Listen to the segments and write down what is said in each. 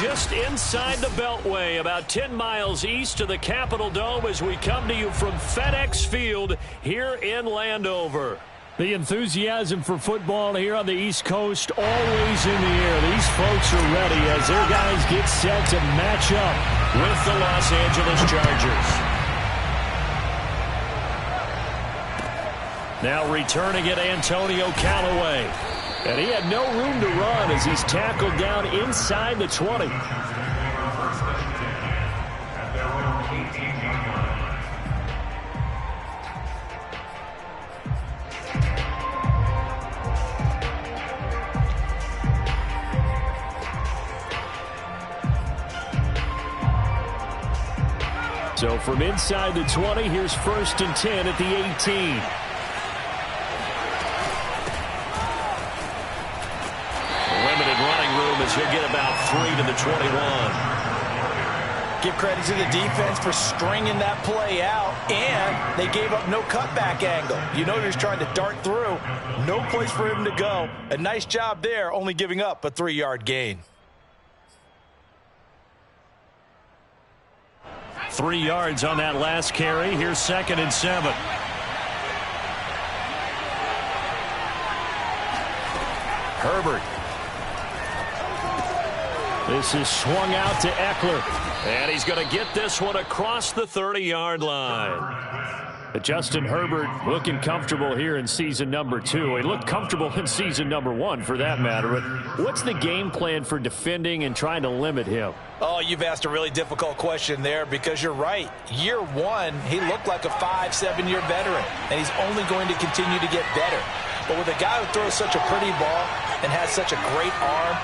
just inside the Beltway, about 10 miles east of the Capitol Dome as we come to you from FedEx Field here in Landover. The enthusiasm for football here on the East Coast always in the air. These folks are ready as their guys get set to match up with the Los Angeles Chargers. Now returning it, Antonio Callaway. And he had no room to run as he's tackled down inside the 20. So from inside the 20, here's 1st and 10 at the 18. Limited running room as he'll get about 3 to the 21. Give credit to the defense for stringing that play out, and they gave up no cutback angle. You know, he was trying to dart through. No place for him to go. A nice job there, only giving up a 3-yard gain. 3 yards on that last carry. Here's 2nd and 7. Herbert. This is swung out to Eckler. And he's going to get this one across the 30-yard line. But Justin Herbert looking comfortable here in season number 2. He looked comfortable in season number 1 for that matter. But what's the game plan for defending and trying to limit him? Oh, you've asked a really difficult question there because you're right. Year 1, he looked like a 5-7-year veteran, and he's only going to continue to get better. But with a guy who throws such a pretty ball and has such a great arm,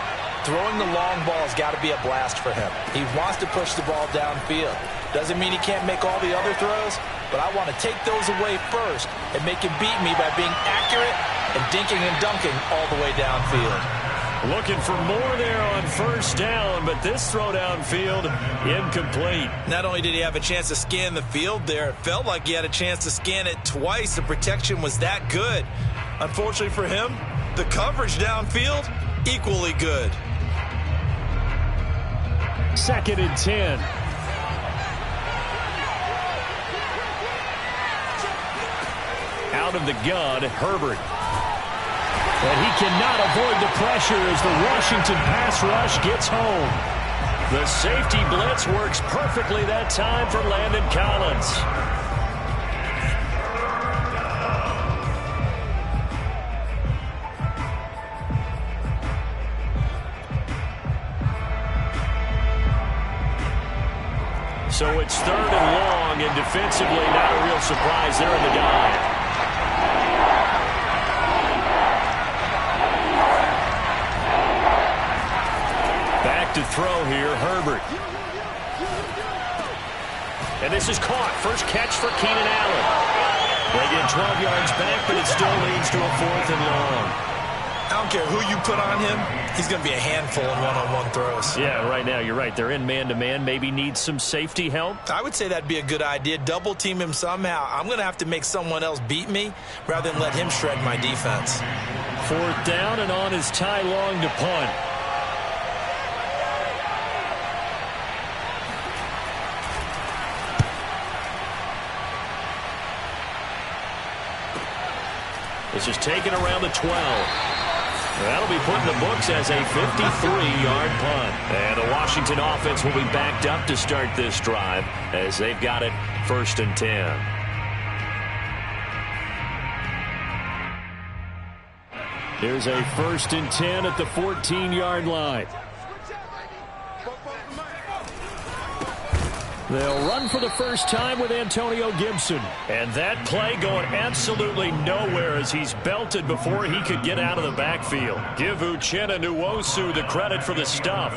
throwing the long ball has got to be a blast for him. He wants to push the ball downfield. Doesn't mean he can't make all the other throws, but I want to take those away first and make him beat me by being accurate and dinking and dunking all the way downfield. Looking for more there on 1st down, but this throw downfield incomplete. Not only did he have a chance to scan the field there, it felt like he had a chance to scan it twice. The protection was that good. Unfortunately for him, the coverage downfield, equally good. 2nd and 10. Out of the gun, Herbert. And he cannot avoid the pressure as the Washington pass rush gets home. The safety blitz works perfectly that time for Landon Collins. So it's 3rd and long, and defensively not a real surprise there in the dive. Back to throw here, Herbert. And this is caught. First catch for Keenan Allen. They get 12 yards back, but it still leads to a 4th and long. I don't care who you put on him, he's going to be a handful in one-on-one throws. Yeah, right now, you're right. They're in man-to-man. Maybe needs some safety help. I would say that'd be a good idea. Double-team him somehow. I'm going to have to make someone else beat me rather than let him shred my defense. 4th down, and on is Ty Long to punt. This is taken around the 12. That'll be put in the books as a 53-yard punt. And the Washington offense will be backed up to start this drive as they've got it 1st and 10. Here's a 1st and 10 at the 14-yard line. They'll run for the first time with Antonio Gibson. And that play going absolutely nowhere as he's belted before he could get out of the backfield. Give Uchenna Nwosu the credit for the stuff.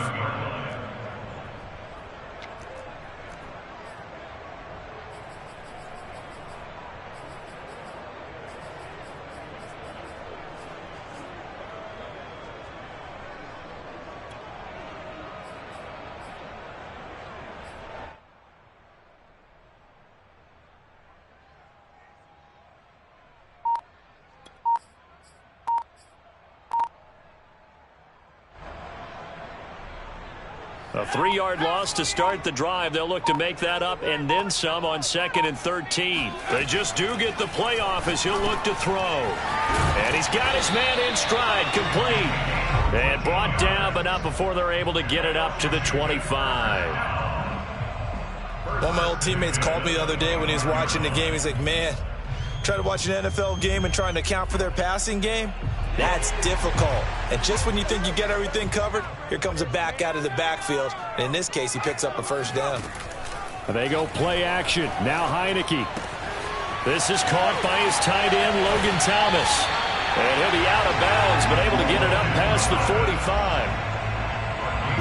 A 3-yard loss to start the drive. They'll look to make that up and then some on 2nd and 13. They just do get the playoff as he'll look to throw. And he's got his man in stride, complete. And brought down, but not before they're able to get it up to the 25. One of my old teammates called me the other day when he was watching the game. He's like, man, try to watch an NFL game and trying to account for their passing game? That's difficult. And just when you think you get everything covered, here comes a back out of the backfield. And in this case, he picks up a first down. And they go play action. Now Heineke. This is caught by his tight end, Logan Thomas. And he'll be out of bounds, but able to get it up past the 45.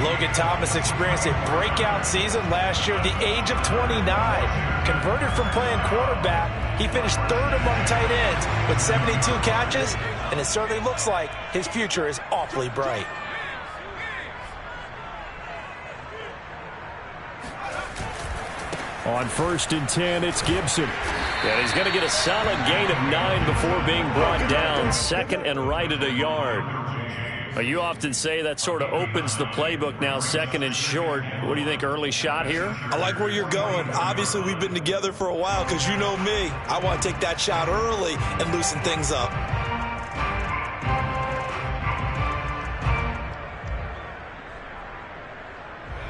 Logan Thomas experienced a breakout season last year at the age of 29. Converted from playing quarterback, he finished 3rd among tight ends with 72 catches, and it certainly looks like his future is awfully bright. On 1st and 10, it's Gibson. And he's going to get a solid gain of 9 before being brought down. 2nd and right at a yard. You often say that sort of opens the playbook now, 2nd and short. What do you think, early shot here? I like where you're going. Obviously, we've been together for a while because you know me. I want to take that shot early and loosen things up.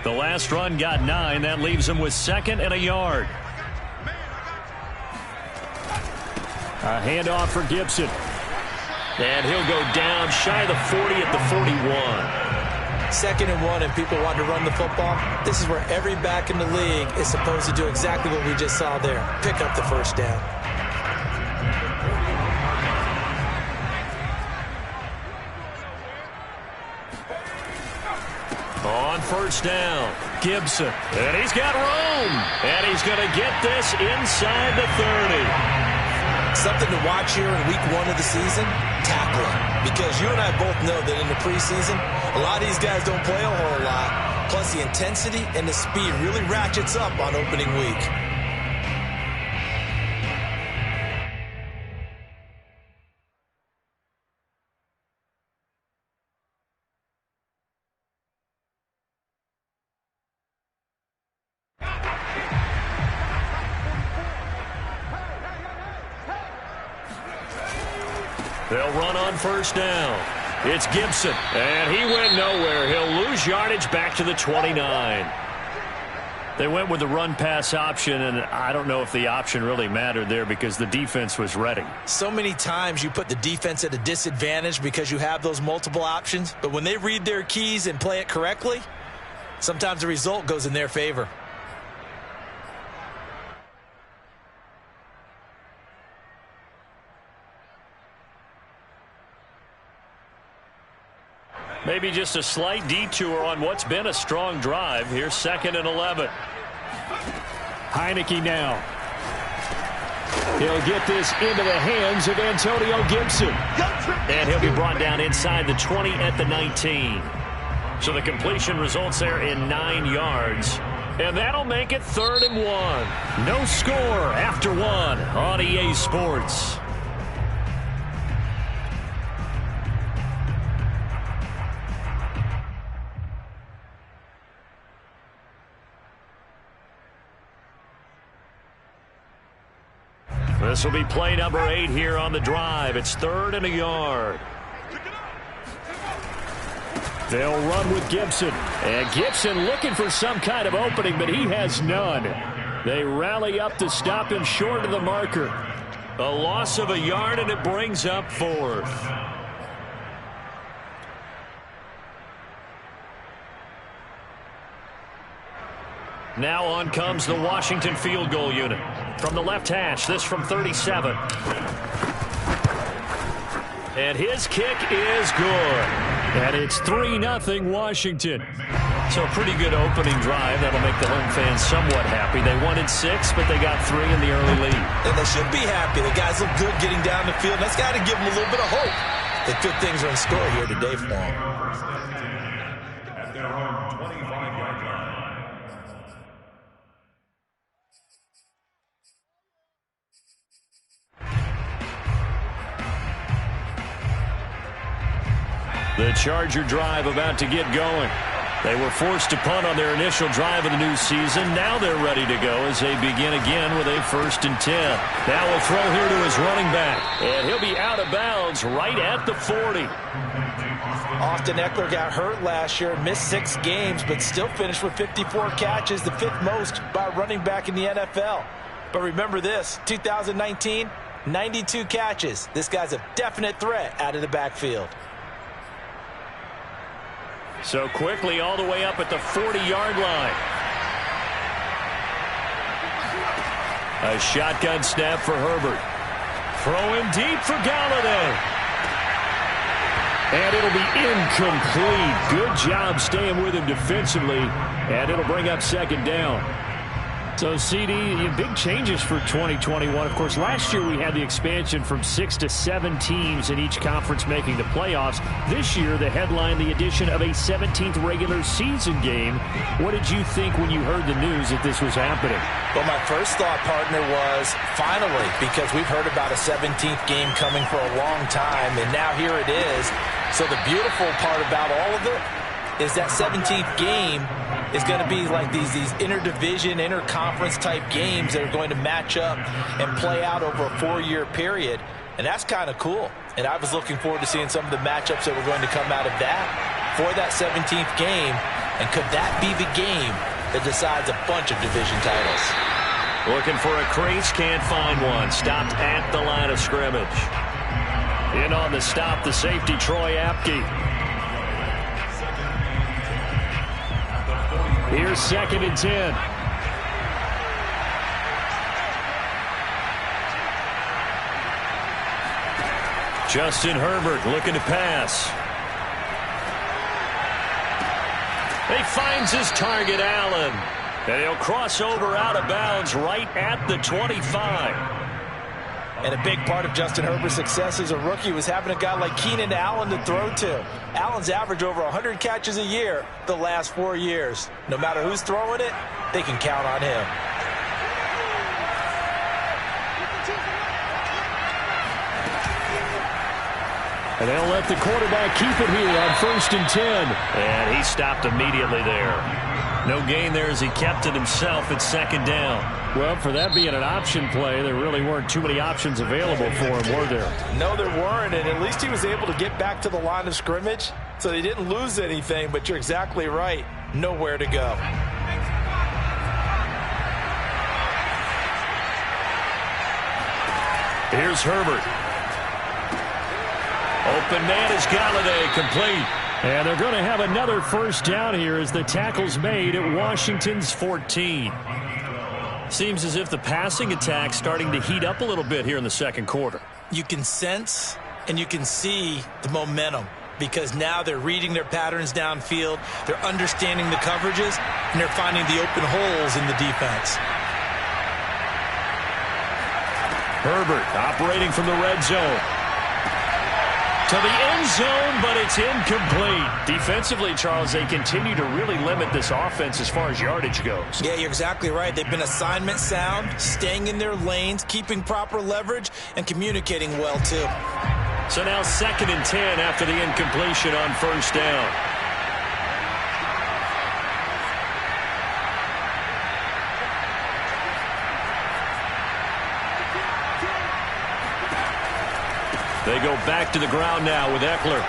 The last run got 9. That leaves him with 2nd and a yard. A handoff for Gibson. And he'll go down shy of the 40 at the 41. 2nd and 1, and people want to run the football. This is where every back in the league is supposed to do exactly what we just saw there. Pick up the first down. On 1st down, Gibson. And he's got room. And he's going to get this inside the 30. Something to watch here in week 1 of the season, tackling. Because you and I both know that in the preseason, a lot of these guys don't play a whole lot. Plus, the intensity and the speed really ratchets up on opening week. They'll run on 1st down. It's Gibson, and he went nowhere. He'll lose yardage back to the 29. They went with the run-pass option, and I don't know if the option really mattered there because the defense was ready. So many times you put the defense at a disadvantage because you have those multiple options, but when they read their keys and play it correctly, sometimes the result goes in their favor. Maybe just a slight detour on what's been a strong drive. Here's 2nd and 11. Heineke now. He'll get this into the hands of Antonio Gibson. And he'll be brought down inside the 20 at the 19. So the completion results there in 9 yards. And that'll make it 3rd and 1. No score after 1 on EA Sports. This will be play number 8 here on the drive. It's 3rd and a yard. They'll run with Gibson. And Gibson looking for some kind of opening, but he has none. They rally up to stop him short of the marker. A loss of a yard, and it brings up 4th. Now on comes the Washington field goal unit. From the left hash, this from 37. And his kick is good. And it's 3-0 Washington. So a pretty good opening drive. That'll make the home fans somewhat happy. They wanted 6, but they got 3 in the early lead. And they should be happy. The guys look good getting down the field. That's got to give them a little bit of hope that good things are in store here today for them. The Charger drive about to get going. They were forced to punt on their initial drive of the new season. Now they're ready to go as they begin again with a 1st and 10. Now we'll throw here to his running back. And he'll be out of bounds right at the 40. Austin Eckler got hurt last year, missed 6 games, but still finished with 54 catches, the 5th most by a running back in the NFL. But remember this, 2019, 92 catches. This guy's a definite threat out of the backfield. So quickly all the way up at the 40-yard line. A shotgun snap for Herbert. Throwing deep for Galladay. And it'll be incomplete. Good job staying with him defensively. And it'll bring up 2nd down. So, CD, big changes for 2021. Of course, last year we had the expansion from 6 to 7 teams in each conference making the playoffs. This year, the headline, the addition of a 17th regular season game. What did you think when you heard the news that this was happening? Well, my first thought, partner, was finally, because we've heard about a 17th game coming for a long time, and now here it is. So the beautiful part about all of it is that 17th game is going to be like these interdivision, interconference type games that are going to match up and play out over a 4-year period. And that's kind of cool. And I was looking forward to seeing some of the matchups that were going to come out of that for that 17th game. And could that be the game that decides a bunch of division titles? Looking for a crease, can't find one. Stopped at the line of scrimmage. In on the stop, the safety, Troy Apke. Here's 2nd and 10. Justin Herbert looking to pass. He finds his target, Allen. And he'll cross over out of bounds right at the 25. And a big part of Justin Herbert's success as a rookie was having a guy like Keenan Allen to throw to. Allen's averaged over 100 catches a year the last 4 years. No matter who's throwing it, they can count on him. And they'll let the quarterback keep it here on 1st and 10. And he stopped immediately there. No gain there as he kept it himself at 2nd down. Well, for that being an option play, there really weren't too many options available for him, were there? No, there weren't, and at least he was able to get back to the line of scrimmage, so they didn't lose anything, but you're exactly right. Nowhere to go. Here's Herbert. Open man is Galladay, complete. And they're going to have another 1st down here as the tackle's made at Washington's 14. Seems as if the passing attack's starting to heat up a little bit here in the 2nd quarter. You can sense and you can see the momentum because now they're reading their patterns downfield, they're understanding the coverages, and they're finding the open holes in the defense. Herbert operating from the red zone. To the end zone, but it's incomplete. Defensively, Charles, they continue to really limit this offense as far as yardage goes. Yeah, you're exactly right. They've been assignment sound, staying in their lanes, keeping proper leverage, and communicating well, too. So now 2nd and 10 after the incompletion on 1st down. They go back to the ground now with Eckler.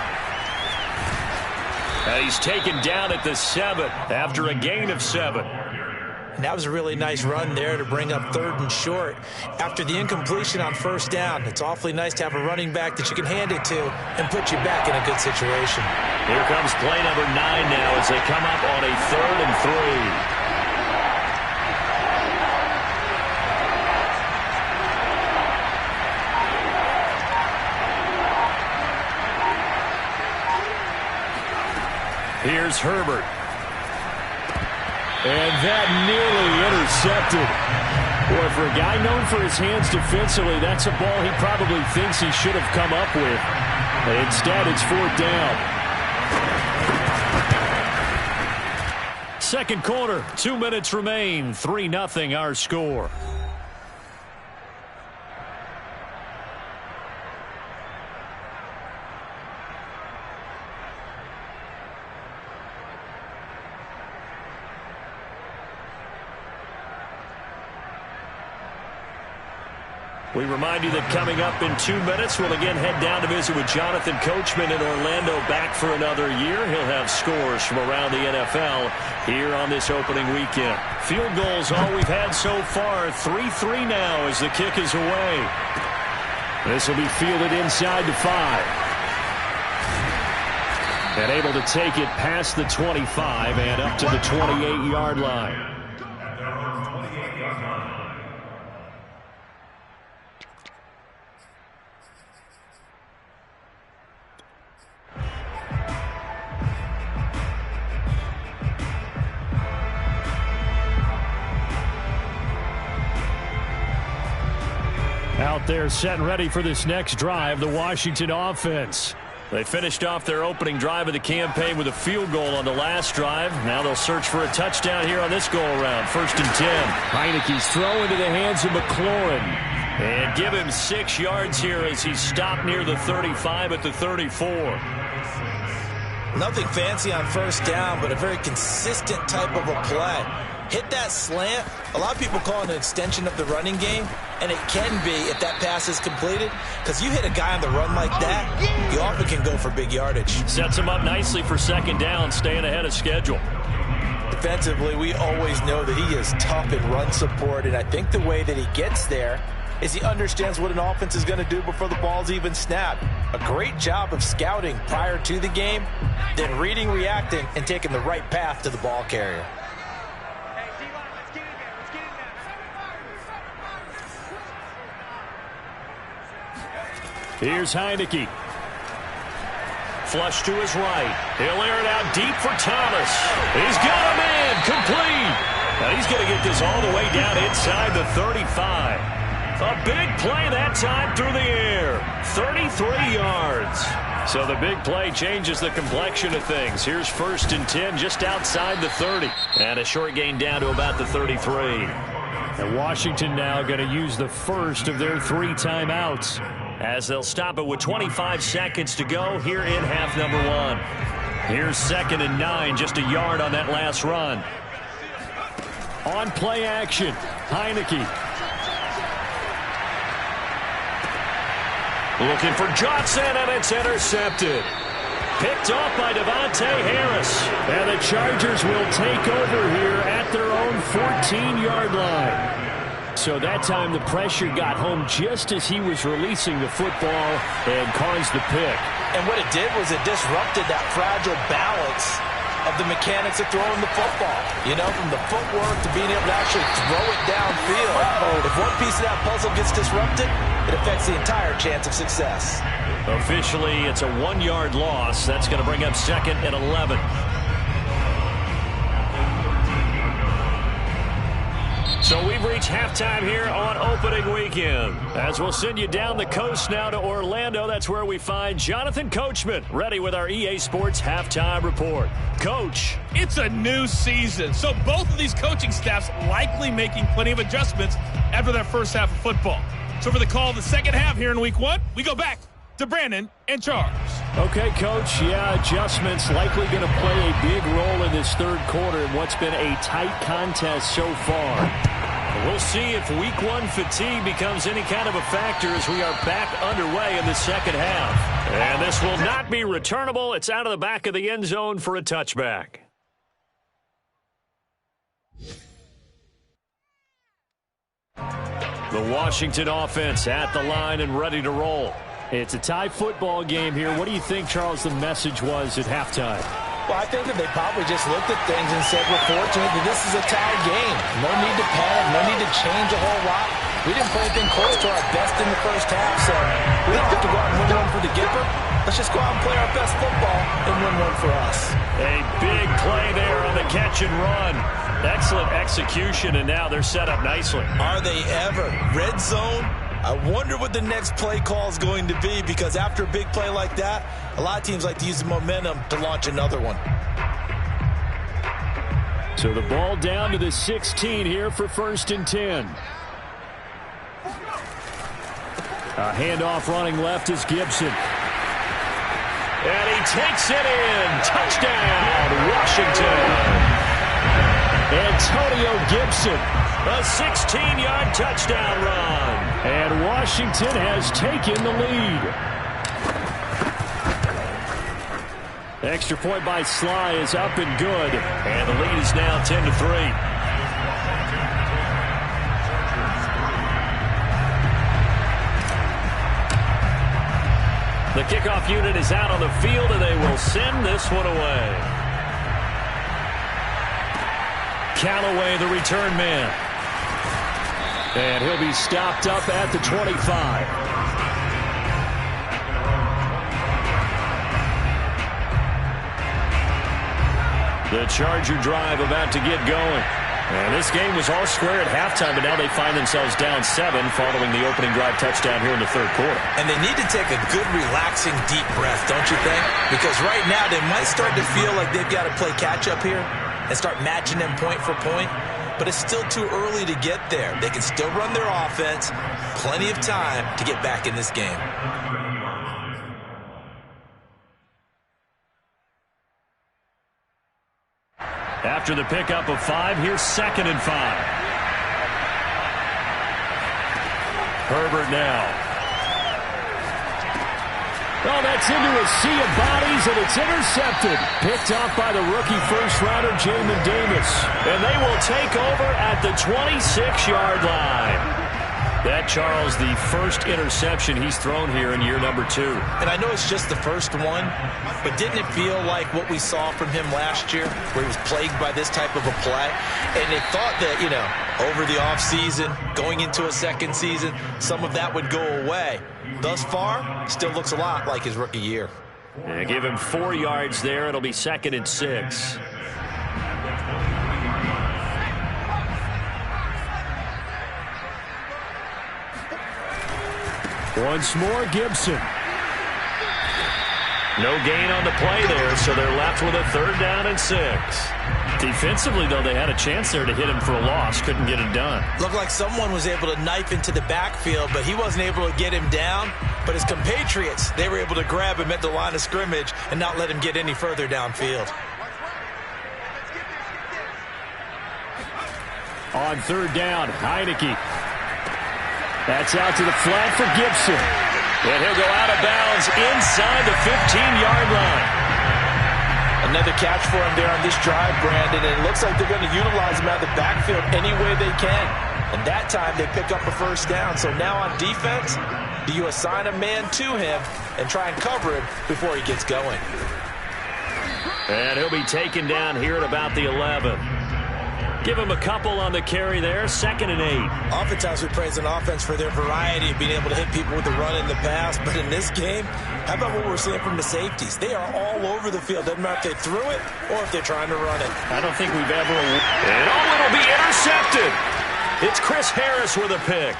And he's taken down at the 7 after a gain of 7. And that was a really nice run there to bring up 3rd and short. After the incompletion on 1st down, it's awfully nice to have a running back that you can hand it to and put you back in a good situation. Here comes play number 9 now as they come up on a 3rd and 3. Here's Herbert. And that nearly intercepted. Boy, for a guy known for his hands defensively, that's a ball he probably thinks he should have come up with. Instead, it's 4th down. 2nd quarter, 2 minutes remain. 3-0 our score. We remind you that coming up in 2 minutes, we'll again head down to visit with Jonathan Coachman in Orlando, back for another year. He'll have scores from around the NFL here on this opening weekend. Field goals, all we've had so far. 3-3 now as the kick is away. This will be fielded inside the 5. And able to take it past the 25 and up to the 28-yard line. Out there set and ready for this next drive, the Washington offense. They finished off their opening drive of the campaign with a field goal on the last drive. Now they'll search for a touchdown here on this go-around. 1st and 10. Heineke's throw into the hands of McLaurin. And give him 6 yards here as he's stopped near the 35 at the 34. Nothing fancy on 1st down, but a very consistent type of a play. Hit that slant. A lot of people call it an extension of the running game, and it can be if that pass is completed, because you hit a guy on the run like that, you often can go for big yardage. Sets him up nicely for 2nd down, staying ahead of schedule. Defensively, we always know that he is tough in run support, and I think the way that he gets there is he understands what an offense is going to do before the ball's even snapped. A great job of scouting prior to the game, then reading, reacting, and taking the right path to the ball carrier. Here's Heineke. Flush to his right. He'll air it out deep for Thomas. He's got a man complete. Now he's going to get this all the way down inside the 35. A big play that time through the air. 33 yards. So the big play changes the complexion of things. Here's 1st and 10 just outside the 30. And a short gain down to about the 33. And Washington now going to use the first of their 3 timeouts, as they'll stop it with 25 seconds to go here in half number 1. Here's 2nd and 9, just a yard on that last run. On play action, Heineke. Looking for Johnson, and it's intercepted. Picked off by Devontae Harris. And the Chargers will take over here at their own 14-yard line. So that time the pressure got home just as he was releasing the football and caused the pick. And what it did was it disrupted that fragile balance of the mechanics of throwing the football. You know, from the footwork to being able to actually throw it downfield. If one piece of that puzzle gets disrupted, it affects the entire chance of success. Officially, it's a 1-yard loss. That's going to bring up 2nd and 11. So we've reached halftime here on opening weekend. As we'll send you down the coast now to Orlando, that's where we find Jonathan Coachman, ready with our EA Sports Halftime Report. Coach. It's a new season, so both of these coaching staffs likely making plenty of adjustments after their first half of football. So for the call of the second half here in week 1, we go back to Brandon and Charles. Okay, Coach. Yeah, adjustments likely going to play a big role in this 3rd quarter in what's been a tight contest so far. We'll see if week 1 fatigue becomes any kind of a factor as we are back underway in the 2nd half. And this will not be returnable. It's out of the back of the end zone for a touchback. The Washington offense at the line and ready to roll. It's a tie football game here. What do you think, Charles, the message was at halftime? Well, I think that they probably just looked at things and said, we're fortunate that this is a tie game. No need to panic, no need to change a whole lot. We didn't play anything close to our best in the first half, so we don't have to go out and win one for the Gipper. Let's just go out and play our best football and win one for us. A big play there on the catch and run. Excellent execution, and now they're set up nicely. Are they ever? Red zone? I wonder what the next play call is going to be, because after a big play like that, a lot of teams like to use the momentum to launch another one. So the ball down to the 16 here for 1st and 10. A handoff running left is Gibson. And he takes it in. Touchdown, Washington. And Antonio Gibson. A 16-yard touchdown run. And Washington has taken the lead. Extra point by Sly is up and good. And the lead is now 10-3. The kickoff unit is out on the field, and they will send this one away. Callaway, the return man. And he'll be stopped up at the 25. The Charger drive about to get going. And this game was all square at halftime, but now they find themselves down 7 following the opening drive touchdown here in the third quarter. And they need to take a good, relaxing, deep breath, don't you think? Because right now they might start to feel like they've got to play catch-up here and start matching them point for point. But it's still too early to get there. They can still run their offense. Plenty of time to get back in this game. After the pickup of 5, here's 2nd and 5. Herbert now. Oh, that's into a sea of bodies, and it's intercepted. Picked off by the rookie first-rounder, Jamin Davis. And they will take over at the 26-yard line. That, Charles, the first interception he's thrown here in year number 2. And I know it's just the first one, but didn't it feel like what we saw from him last year, where he was plagued by this type of a play? And they thought that, over the offseason, going into a second season, some of that would go away. Thus far, still looks a lot like his rookie year. And give him 4 yards there. It'll be 2nd and 6. Once more, Gibson. No gain on the play there, so they're left with a 3rd down and 6. Defensively, though, they had a chance there to hit him for a loss. Couldn't get it done. Looked like someone was able to knife into the backfield, but he wasn't able to get him down. But his compatriots, they were able to grab him at the line of scrimmage and not let him get any further downfield. On 3rd down, Heineke. That's out to the flat for Gibson. And he'll go out of bounds inside the 15-yard line. Another catch for him there on this drive, Brandon, and it looks like they're going to utilize him out of the backfield any way they can. And that time they pick up a 1st down. So now on defense, do you assign a man to him and try and cover him before he gets going? And he'll be taken down here at about the 11. Give him a couple on the carry there, 2nd and 8. Oftentimes we praise an offense for their variety of being able to hit people with the run in the pass, but in this game, how about what we're seeing from the safeties? They are all over the field. Doesn't matter if they threw it or if they're trying to run it. I don't think we've ever... And it'll be intercepted. It's Chris Harris with a pick.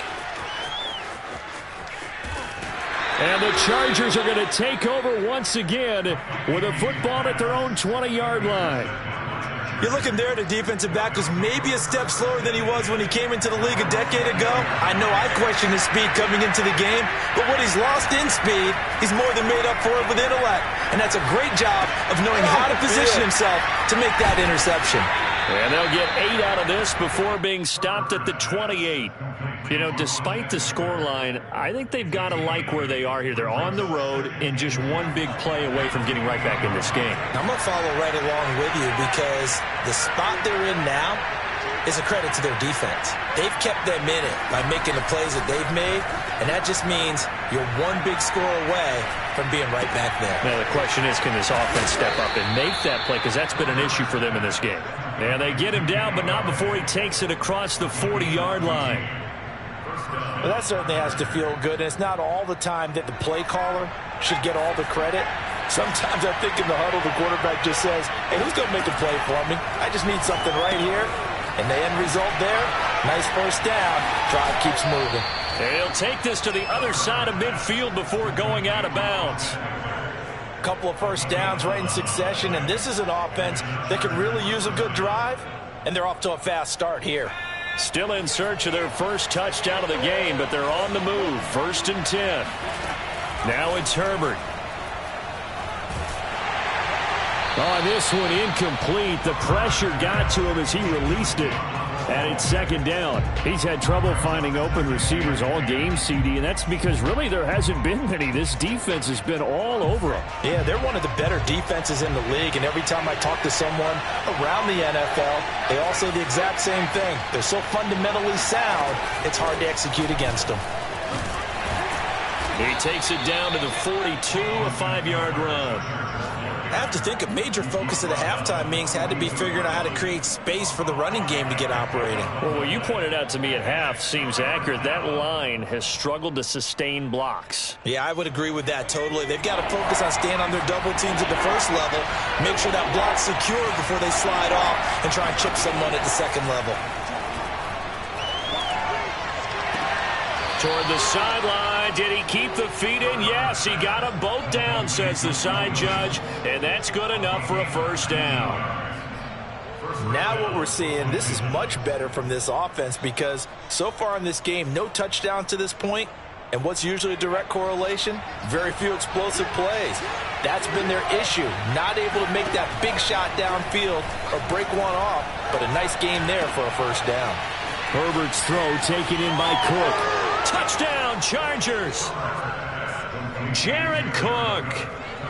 And the Chargers are going to take over once again with a football at their own 20-yard line. You're looking there at a defensive back who's maybe a step slower than he was when he came into the league a decade ago. I know I questioned his speed coming into the game, but what he's lost in speed, he's more than made up for it with intellect. And that's a great job of knowing how to position himself to make that interception. And they'll get 8 out of this before being stopped at the 28. Despite the scoreline, I think they've got to like where they are here. They're on the road and just one big play away from getting right back in this game. I'm going to follow right along with you because the spot they're in now is a credit to their defense. They've kept them in it by making the plays that they've made, and that just means you're one big score away from being right back there. Now the question is, can this offense step up and make that play? Because that's been an issue for them in this game. And they get him down, but not before he takes it across the 40-yard line. Well, that certainly has to feel good, and it's not all the time that the play caller should get all the credit. Sometimes I think in the huddle, the quarterback just says, hey, who's going to make a play for me? I just need something right here. And the end result there, nice 1st down. Drive keeps moving. They'll take this to the other side of midfield before going out of bounds. Couple of 1st downs right in succession, and this is an offense that could really use a good drive, and they're off to a fast start here. Still in search of their first touchdown of the game, but they're on the move. 1st and 10. Now it's Herbert. Oh, this one incomplete. The pressure got to him as he released it. And it's second down. He's had trouble finding open receivers all game, CD, and that's because really there hasn't been many. This defense has been all over him. Yeah, they're one of the better defenses in the league, and every time I talk to someone around the NFL, they all say the exact same thing. They're so fundamentally sound, it's hard to execute against them. He takes it down to the 42, a 5-yard run. I have to think a major focus of the halftime meetings had to be figuring out how to create space for the running game to get operating. Well, what you pointed out to me at half seems accurate. That line has struggled to sustain blocks. Yeah, I would agree with that totally. They've got to focus on staying on their double teams at the first level, make sure that block's secure before they slide off, and try and chip someone at the second level. Toward the sideline. Did he keep the feet in? Yes, he got them both down, says the side judge, and that's good enough for a first down. Now what we're seeing, this is much better from this offense because so far in this game, no touchdowns to this point, and what's usually a direct correlation? Very few explosive plays. That's been their issue, not able to make that big shot downfield or break one off, but a nice game there for a first down. Herbert's throw taken in by Cook. Touchdown, Chargers. Jared Cook,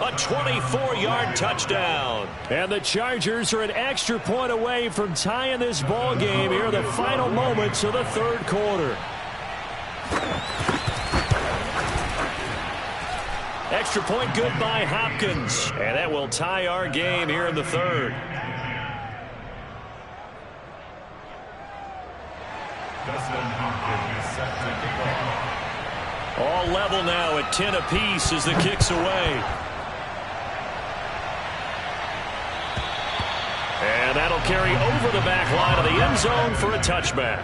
a 24-yard touchdown. And the Chargers are an extra point away from tying this ball game here in the final moments of the third quarter. Extra point good by Hopkins. And that will tie our game here in the third. All level now at 10 apiece as the kick's away. And that'll carry over the back line of the end zone for a touchback.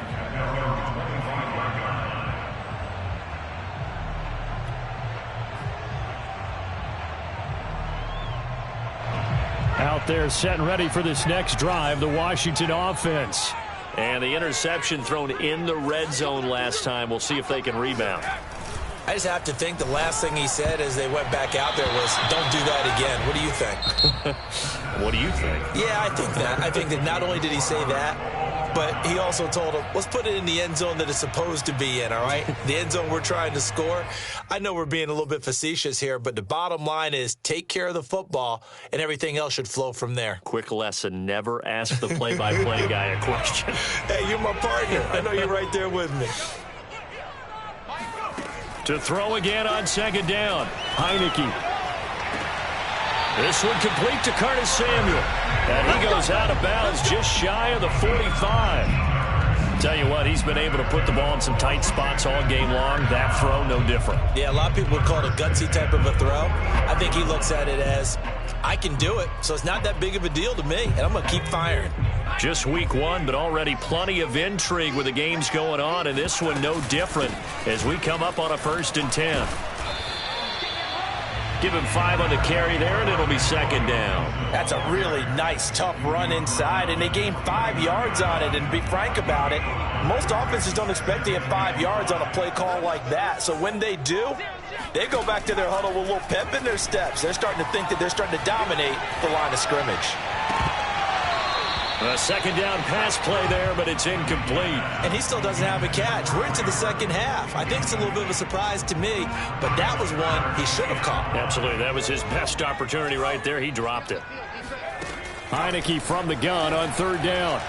Out there set and ready for this next drive, the Washington offense. And the interception thrown in the red zone last time. We'll see if they can rebound. I just have to think the last thing he said as they went back out there was, don't do that again. What do you think? What do you think? Yeah, I think that. I think that not only did he say that, but he also told him, let's put it in the end zone that it's supposed to be in, all right? The end zone we're trying to score. I know we're being a little bit facetious here, but the bottom line is take care of the football, and everything else should flow from there. Quick lesson, never ask the play-by-play guy a question. Hey, you're my partner. I know you're right there with me. To throw again on second down, Heineke. This one complete to Curtis Samuel. And he goes out of bounds just shy of the 45. Tell you what, he's been able to put the ball in some tight spots all game long. That throw, no different. Yeah, a lot of people would call it a gutsy type of a throw. I think he looks at it as, I can do it, so it's not that big of a deal to me, and I'm going to keep firing. Just week one, but already plenty of intrigue with the games going on, and this one no different as we come up on a 1st and 10. Give him 5 on the carry there, and it'll be second down. That's a really nice, tough run inside, and they gained 5 yards on it. And to be frank about it, most offenses don't expect to get 5 yards on a play call like that. So when they do, they go back to their huddle with a little pep in their steps. They're starting to think that they're starting to dominate the line of scrimmage. A second down pass play there, but it's incomplete. And he still doesn't have a catch. We're into the second half. I think it's a little bit of a surprise to me, but that was one he should have caught. Absolutely. That was his best opportunity right there. He dropped it. Heineke from the gun on 3rd down.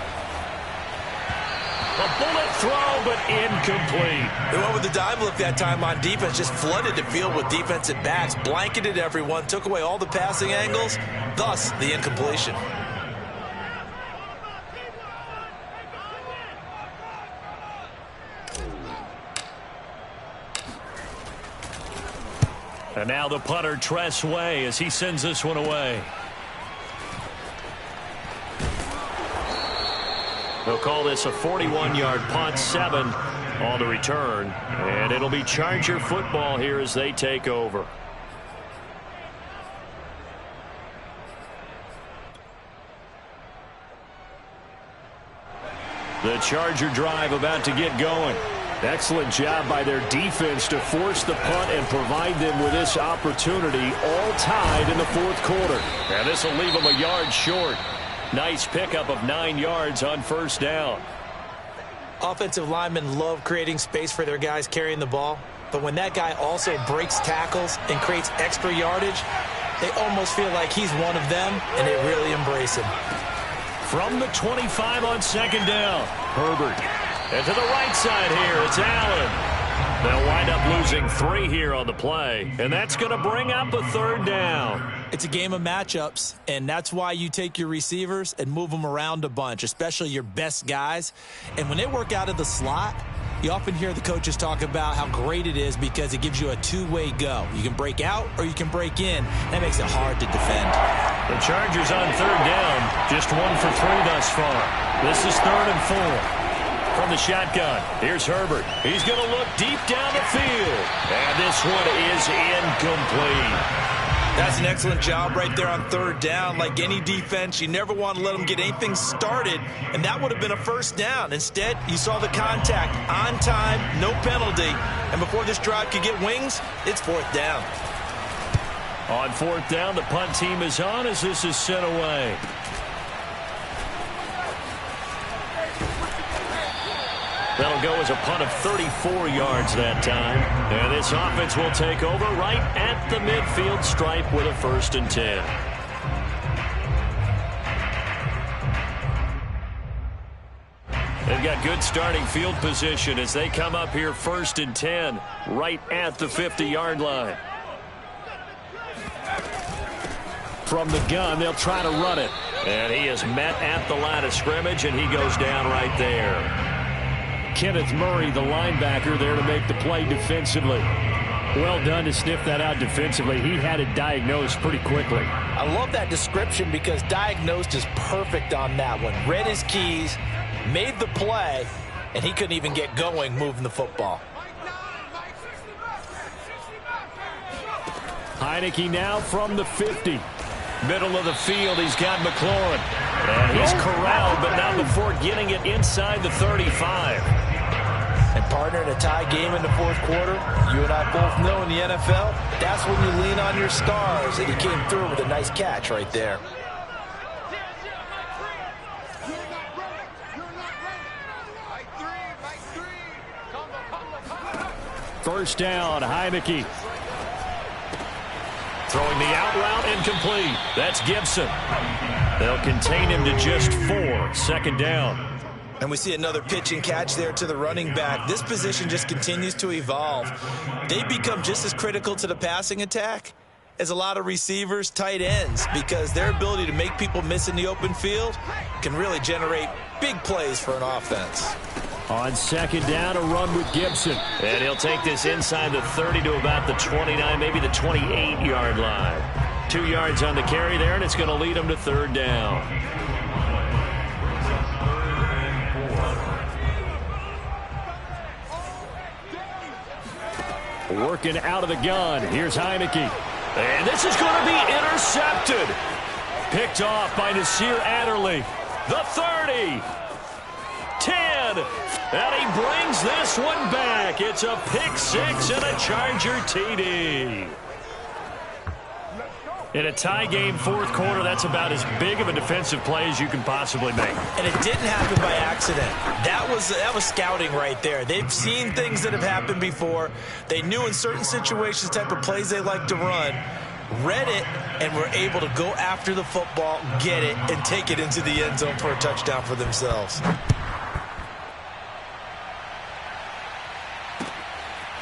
A bullet throw, but incomplete. They went with the dime look that time on defense, just flooded the field with defensive backs, blanketed everyone, took away all the passing angles, thus the incompletion. And now the punter, Tress Way, as he sends this one away. They'll call this a 41-yard punt, 7 on the return. And it'll be Charger football here as they take over. The Charger drive about to get going. Excellent job by their defense to force the punt and provide them with this opportunity, all tied in the fourth quarter. And this will leave them a yard short. Nice pickup of 9 yards on first down. Offensive linemen love creating space for their guys carrying the ball, but when that guy also breaks tackles and creates extra yardage, they almost feel like he's one of them, and they really embrace him. From the 25 on second down, Herbert. And to the right side here, it's Allen. They'll wind up losing 3 here on the play, and that's going to bring up a third down. It's a game of matchups, and that's why you take your receivers and move them around a bunch, especially your best guys. And when they work out of the slot, you often hear the coaches talk about how great it is because it gives you a two-way go. You can break out or you can break in. That makes it hard to defend. The Chargers on third down, just 1 for 3 thus far. This is 3rd and 4. From the shotgun, here's Herbert. He's going to look deep down the field. And this one is incomplete. That's an excellent job right there on third down. Like any defense, you never want to let them get anything started, and that would have been a first down. Instead, you saw the contact on time, no penalty, and before this drive could get wings, it's 4th down. On 4th down, the punt team is on as this is sent away. That'll go as a punt of 34 yards that time. And this offense will take over right at the midfield stripe with a 1st and 10. They've got good starting field position as they come up here 1st and 10 right at the 50-yard line. From the gun, they'll try to run it. And he is met at the line of scrimmage, and he goes down right there. Kenneth Murray, the linebacker, there to make the play defensively. Well done to sniff that out defensively. He had it diagnosed pretty quickly. I love that description because diagnosed is perfect on that one. Read his keys, made the play, and he couldn't even get going moving the football. Heineke now from the 50. Middle of the field, he's got McLaurin. And he's corralled, but not before getting it inside the 35. And partner, in a tie game in the fourth quarter, you and I both know in the NFL, that's when you lean on your stars, and he came through with a nice catch right there. First down, Heineke. Throwing the out route incomplete. That's Gibson. They'll contain him to just 4. 2nd down. And we see another pitch and catch there to the running back. This position just continues to evolve. They become just as critical to the passing attack as a lot of receivers, tight ends, because their ability to make people miss in the open field can really generate big plays for an offense. On 2nd down, a run with Gibson. And he'll take this inside the 30 to about the 29, maybe the 28-yard line. 2 yards on the carry there, and it's going to lead him to 3rd down. Working out of the gun. Here's Heineke. And this is going to be intercepted. Picked off by Nasir Adderley. The 30. 10. And he brings this one back. It's a pick 6 and a Charger TD. In a tie game, fourth quarter, that's about as big of a defensive play as you can possibly make. And it didn't happen by accident. That was scouting right there. They've seen things that have happened before. They knew in certain situations the type of plays they like to run, read it, and were able to go after the football, get it, and take it into the end zone for a touchdown for themselves.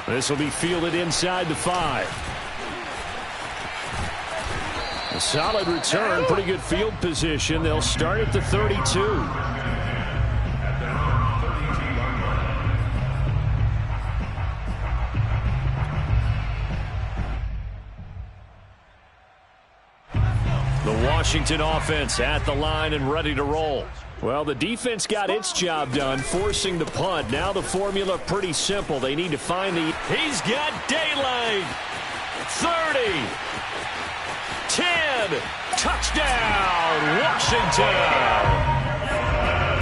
This will be fielded inside the 5. A solid return, pretty good field position. They'll start at the 32. The Washington offense at the line and ready to roll. Well, the defense got its job done, forcing the punt. Now the formula pretty simple. They need to find the... He's got daylight. 30. 10. Touchdown, Washington.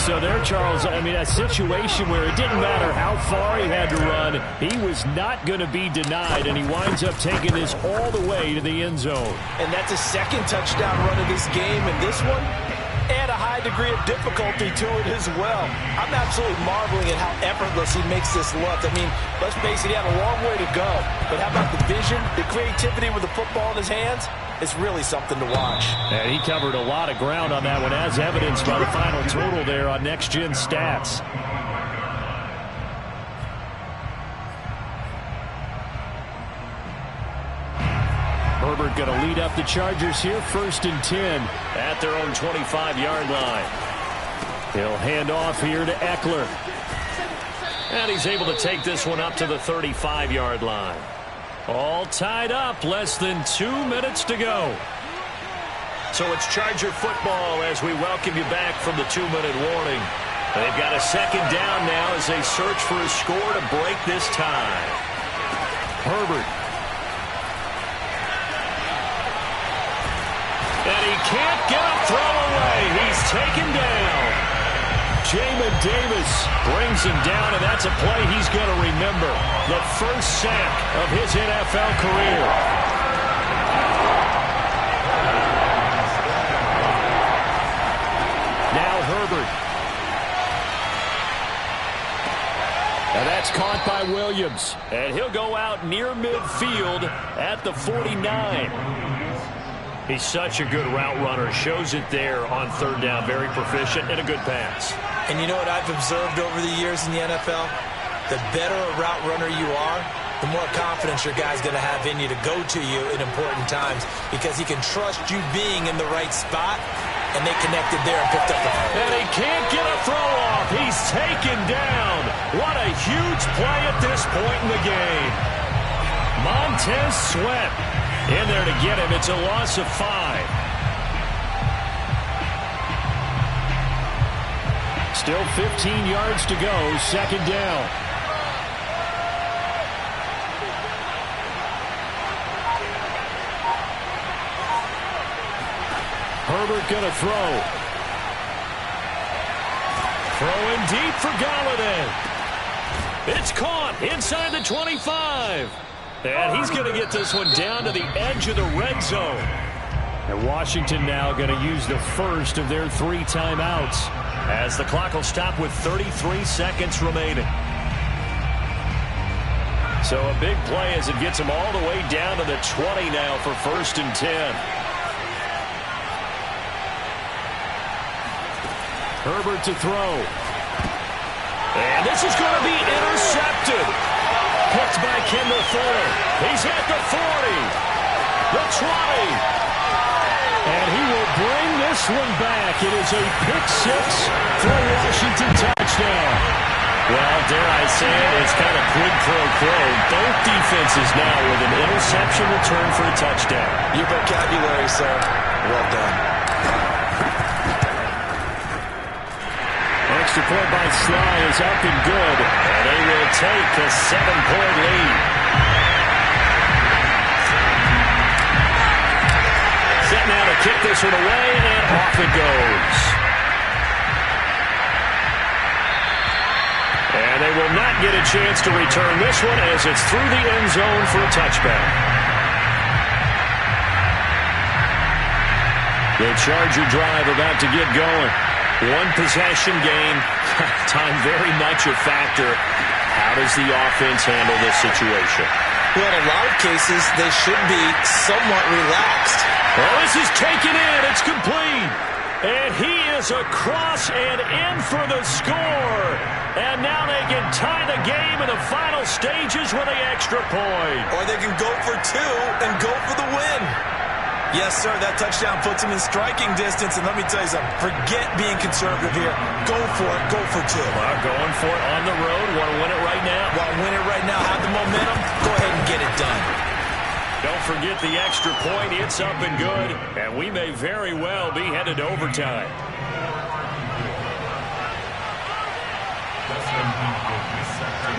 So there, Charles, I mean, a situation where it didn't matter how far he had to run, he was not going to be denied, and he winds up taking this all the way to the end zone. And that's a second touchdown run of this game, and this one, add a high degree of difficulty to it as well. I'm absolutely marveling at how effortless he makes this look. I mean, let's face it, he had a long way to go. But how about the vision, the creativity with the football in his hands? It's really something to watch. And he covered a lot of ground on that one, as evidenced by the final total there on Next Gen Stats. Herbert going to lead up the Chargers here, 1st and 10 at their own 25-yard line. He'll hand off here to Eckler. And he's able to take this one up to the 35-yard line. All tied up, less than 2 minutes to go. So it's Charger football as we welcome you back from the 2-minute warning. They've got a second down now as they search for a score to break this tie. Herbert. And he can't get a throw away. He's taken down. Jamin Davis brings him down, and that's a play he's going to remember. The first sack of his NFL career. Now Herbert. And that's caught by Williams. And he'll go out near midfield at the 49. He's such a good route runner. Shows it there on 3rd down. Very proficient and a good pass. And you know what I've observed over the years in the NFL? The better a route runner you are, the more confidence your guy's going to have in you to go to you in important times because he can trust you being in the right spot, and they connected there and picked up the ball. And he can't get a throw off. He's taken down. What a huge play at this point in the game. Montez Sweat in there to get him. It's a loss of 5. Still 15 yards to go. 2nd down. Herbert going to throw. Throwing deep for Galladay. It's caught inside the 25. And he's going to get this one down to the edge of the red zone. And Washington now going to use the first of their 3 timeouts as the clock will stop with 33 seconds remaining. So a big play as it gets him all the way down to the 20 now for 1st and 10. Herbert to throw. And this is going to be intercepted. Picked by Kendall Fuller. He's at the 40. The 20. And he will bring this one back. It is a pick 6 for a Washington touchdown. Well, dare I say it, it's kind of quid pro quo. Both defenses now with an interception return for a touchdown. Your vocabulary, sir. Well done. Extra point by Sly is up and good. And they will take a 7-point lead. Set now to kick this one away, and off it goes. And they will not get a chance to return this one as it's through the end zone for a touchback. The Charger drive about to get going. 1 possession game. Time very much a factor. How does the offense handle this situation? Well, in a lot of cases, they should be somewhat relaxed. Well, this is taken in. It's complete. And he is across and in for the score. And now they can tie the game in the final stages with an extra point. Or they can go for 2 and go for the win. Yes, sir, that touchdown puts him in striking distance. And let me tell you something, forget being conservative here. Go for it, go for 2. Well, going for it on the road. Want to win it right now? Want to win it right now, have the momentum, go ahead and get it done. Don't forget the extra point. It's up and good. And we may very well be headed to overtime.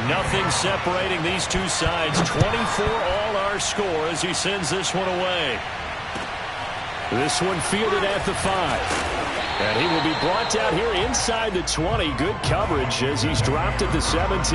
Nothing separating these two sides. 24 all our score as he sends this one away. This one fielded at the 5. And he will be brought down here inside the 20. Good coverage as he's dropped at the 17.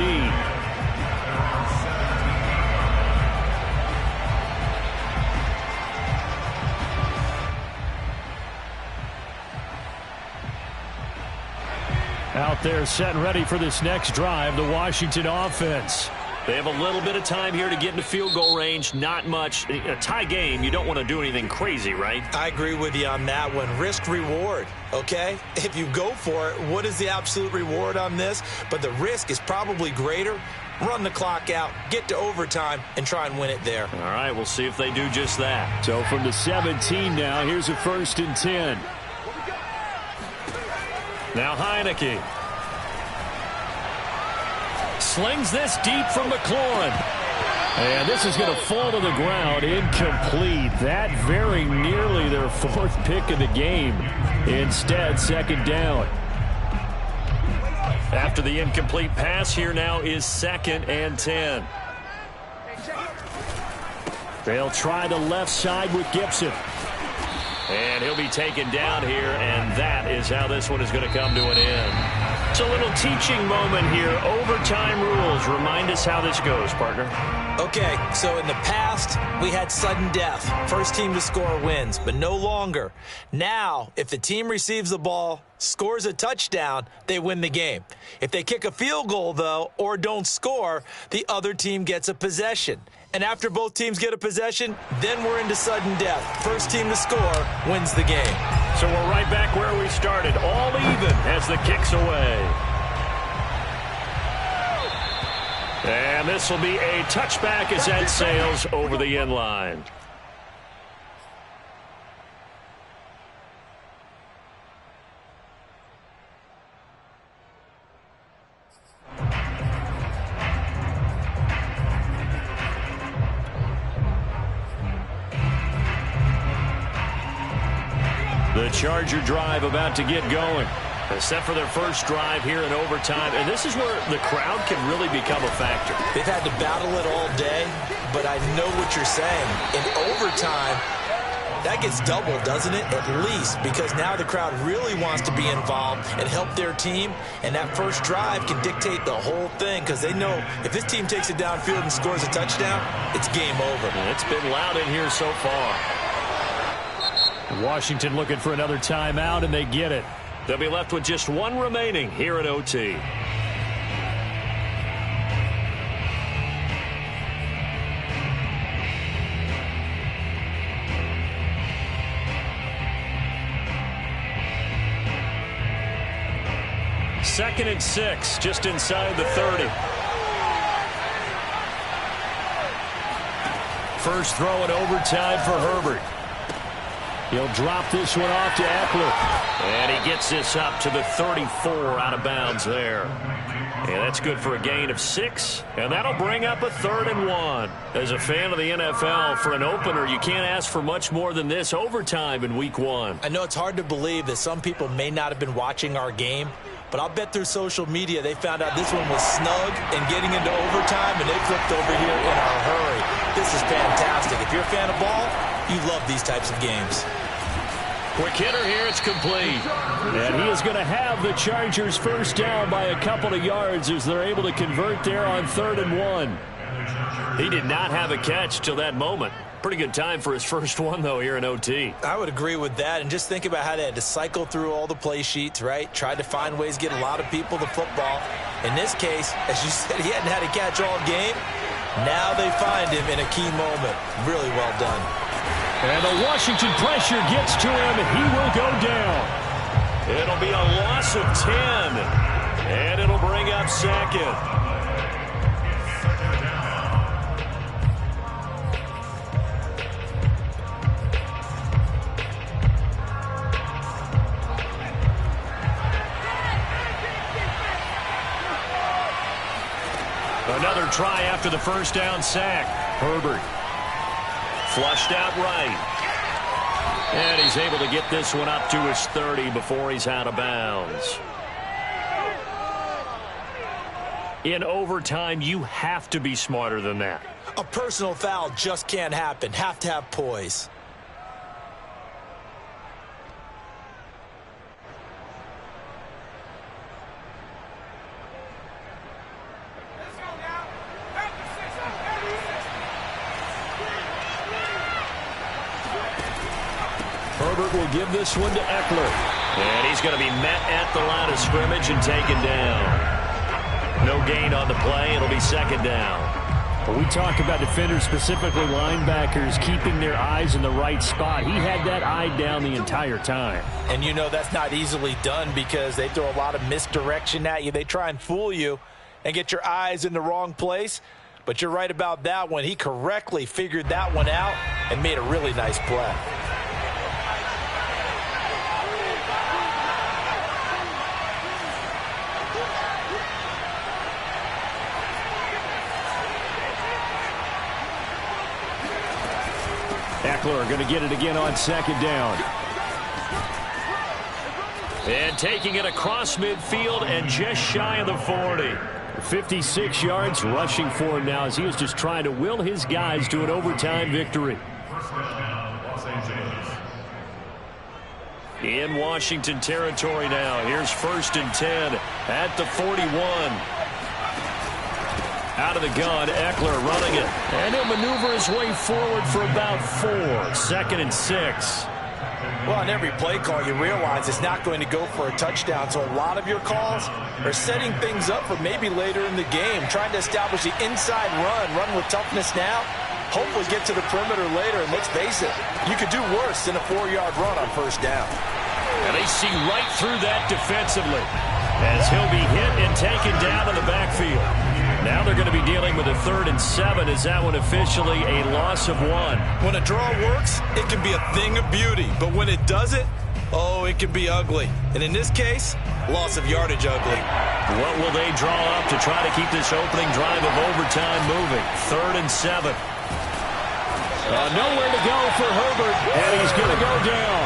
Out there set and ready for this next drive, the Washington offense. They have a little bit of time here to get into field goal range. Not much. A tie game, you don't want to do anything crazy, right? I agree with you on that one. Risk reward, okay? If you go for it, what is the absolute reward on this? But the risk is probably greater. Run the clock out, get to overtime, and try and win it there. All right, we'll see if they do just that. So from the 17 now, here's a 1st and 10. Now Heineke. Slings this deep from McLaurin. And this is going to fall to the ground. Incomplete. That very nearly their 4th pick of the game. Instead, 2nd down. After the incomplete pass, here now is 2nd and 10. They'll try the left side with Gibson. And he'll be taken down here, and that is how this one is going to come to an end. It's a little teaching moment here. Overtime rules. Remind us how this goes, partner. Okay, so in the past, we had sudden death. First team to score wins, but no longer. Now, if the team receives the ball, scores a touchdown, they win the game. If they kick a field goal, though, or don't score, the other team gets a possession. And after both teams get a possession, then we're into sudden death. First team to score wins the game. So we're right back where we started, all even as the kick's away. And this will be a touchback as that sails over the end line. The Charger drive about to get going. Set for their first drive here in overtime. And this is where the crowd can really become a factor. They've had to battle it all day, but I know what you're saying. In overtime, that gets doubled, doesn't it? At least, because now the crowd really wants to be involved and help their team. And that first drive can dictate the whole thing because they know if this team takes it downfield and scores a touchdown, it's game over. And it's been loud in here so far. Washington looking for another timeout, and they get it. They'll be left with just one remaining here at OT. Second and 6, just inside the 30. First throw in overtime for Herbert. He'll drop this one off to Eckler. And he gets this up to the 34 out of bounds there. And that's good for a gain of 6. And that'll bring up a 3rd and 1. As a fan of the NFL, for an opener, you can't ask for much more than this overtime in week 1. I know it's hard to believe that some people may not have been watching our game, but I'll bet through social media they found out this one was snug and getting into overtime, and they flipped over here in a hurry. This is fantastic. If you're a fan of ball, you love these types of games. Quick hitter here, it's complete. And he is going to have the Chargers first down by a couple of yards as they're able to convert there on 3rd and 1. He did not have a catch till that moment. Pretty good time for his first one, though, here in OT. I would agree with that. And just think about how they had to cycle through all the play sheets, right? Tried to find ways to get a lot of people to football. In this case, as you said, he hadn't had a catch all game. Now they find him in a key moment. Really well done. And the Washington pressure gets to him. He will go down. It'll be a loss of 10. And it'll bring up 2nd. Another try after the first down sack. Herbert flushed out right. And he's able to get this one up to his 30 before he's out of bounds. In overtime, you have to be smarter than that. A personal foul just can't happen. Have to have poise. Herbert will give this one to Eckler. And he's going to be met at the line of scrimmage and taken down. No gain on the play. It'll be second down. When we talk about defenders, specifically linebackers, keeping their eyes in the right spot, he had that eye down the entire time. And you know that's not easily done because they throw a lot of misdirection at you. They try and fool you and get your eyes in the wrong place. But you're right about that one. He correctly figured that one out and made a really nice play. Eckler going to get it again on second down. And taking it across midfield and just shy of the 40. 56 yards rushing for him now as he is just trying to will his guys to an overtime victory. In Washington territory now. Here's 1st and 10 at the 41. Out of the gun, Eckler running it. And he'll maneuver his way forward for about 4. 2nd and 6. Well, on every play call, you realize it's not going to go for a touchdown. So a lot of your calls are setting things up for maybe later in the game, trying to establish the inside run with toughness now, hopefully get to the perimeter later. And let's face it, you could do worse than a 4-yard run on 1st down. And they see right through that defensively as he'll be hit and taken down in the backfield. Now they're going to be dealing with a 3rd and 7. Is that one officially a loss of 1? When a draw works, it can be a thing of beauty. But when it doesn't, oh, it can be ugly. And in this case, loss of yardage ugly. What will they draw up to try to keep this opening drive of overtime moving? 3rd and 7. Nowhere to go for Herbert, and he's going to go down.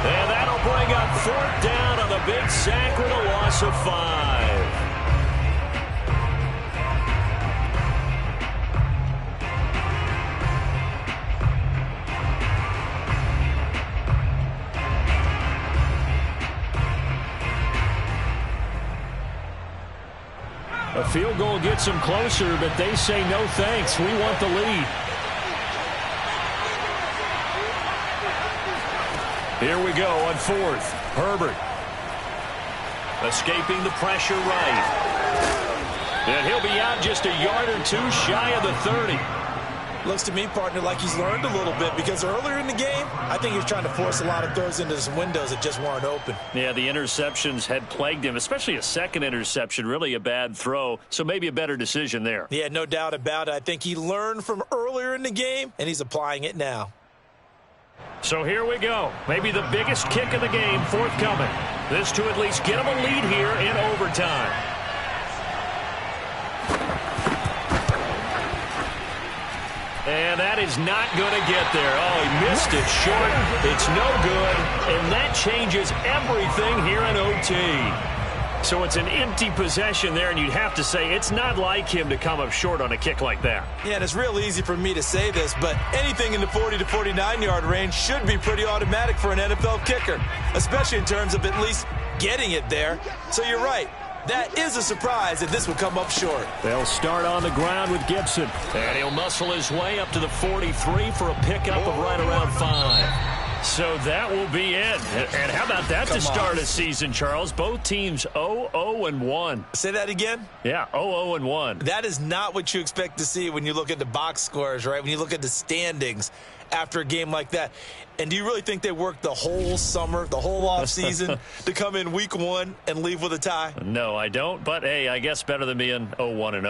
And that'll bring up 4th down on the big sack with a loss of 5. A field goal gets them closer, but they say no thanks. We want the lead. Here we go on 4th. Herbert. Escaping the pressure right. And he'll be out just a yard or 2 shy of the 30. Looks to me, partner, like he's learned a little bit because earlier in the game, I think he was trying to force a lot of throws into some windows that just weren't open. Yeah, the interceptions had plagued him, especially a second interception, really a bad throw, so maybe a better decision there. Yeah, no doubt about it. I think he learned from earlier in the game, and he's applying it now. So here we go. Maybe the biggest kick of the game forthcoming. This to at least get him a lead here in overtime. And that is not going to get there. Oh, he missed it short. It's no good. And that changes everything here in OT. So it's an empty possession there, and you'd have to say it's not like him to come up short on a kick like that. Yeah, and it's real easy for me to say this, but anything in the 40 to 49-yard range should be pretty automatic for an NFL kicker, especially in terms of at least getting it there. So you're right. That is a surprise that this will come up short. They'll start on the ground with Gibson. And he'll muscle his way up to the 43 for a pickup of right around 5. So that will be it. And how about that to start a season, Charles? Both teams 0-0-1. Say that again? Yeah, 0-0-1. That is not what you expect to see when you look at the box scores, right? When you look at the standings after a game like that. And do you really think they worked the whole summer, the whole offseason to come in week 1 and leave with a tie? No, I don't. But, hey, I guess better than being 0-1-0.